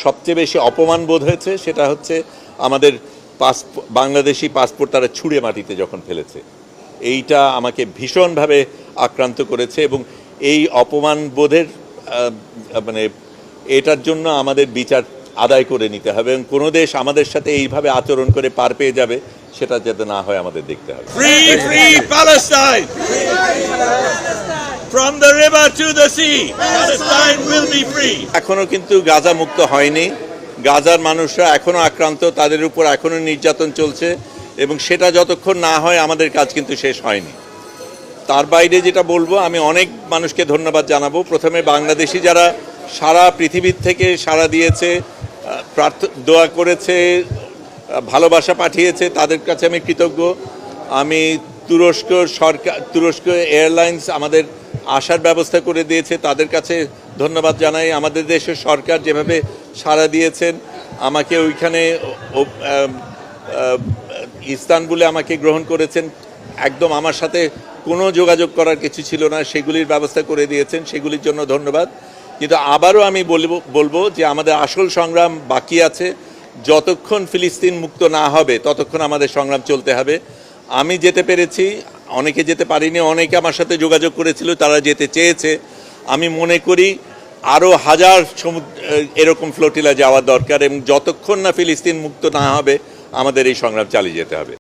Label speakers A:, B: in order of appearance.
A: সবচেয়ে বেশি অপমান বোধ হয়েছে সেটা হচ্ছে আমাদের বাংলাদেশি পাসপোর্ট তারা ছুঁড়ে মাটিতে যখন ফেলেছে। এইটা আমাকে ভীষণভাবে আক্রান্ত করেছে এবং এই অপমান বোধের মানে এটার জন্য আমাদের বিচার আদায় করে নিতে হবে এবং কোনো দেশ আমাদের সাথে এইভাবে আচরণ করে পার পেয়ে যাবে সেটা যাতে না হয় আমাদের দেখতে হবে।
B: Free Palestine! From the river to the sea, Palestine will be free.
A: এখনো কিন্তু গাজা মুক্ত হয়নি। গাজার মানুষরা এখনো আক্রান্ত, তাদের উপর এখনো নির্যাতন চলছে এবং সেটা যতক্ষণ না হয় আমাদের কাজ কিন্তু শেষ হয়নি। তার বাইরে যেটা বলবো, আমি অনেক মানুষকে ধন্যবাদ জানাবো। প্রথমে বাংলাদেশি যারা সারা পৃথিবীর থেকে সাড়া দিয়েছে, দোয়া করেছে, ভালোবাসা পাঠিয়েছে, তাদের কাছে আমি কৃতজ্ঞ। আমি তুরস্ক এয়ারলাইন্স আমাদের আসার ব্যবস্থা করে দিয়েছে, তাদের কাছে ধন্যবাদ জানাই। আমাদের দেশের সরকার যেভাবে সাড়া দিয়েছেন, আমাকে ওইখানে ইস্তানবুলে আমাকে গ্রহণ করেছেন, একদম আমার সাথে কোনো যোগাযোগ করার কিছু ছিল না, সেগুলির ব্যবস্থা করে দিয়েছেন, সেগুলির জন্য ধন্যবাদ। কিন্তু আবারও আমি বলবো যে আমাদের আসল সংগ্রাম বাকি আছে। যতক্ষণ ফিলিস্তিন মুক্ত না হবে ততক্ষণ আমাদের সংগ্রাম চলতে হবে। আমি যেতে পেরেছি, অনেকে যেতে পারিনি, অনেকে আমার সাথে যোগাযোগ করেছিল, তারা যেতে চেয়েছে। আমি মনে করি আরও হাজার এরকম ফ্লোটিলা যাওয়া দরকার এবং যতক্ষণ না ফিলিস্তিন মুক্ত না হবে আমাদের এই সংগ্রাম চালিয়ে যেতে হবে।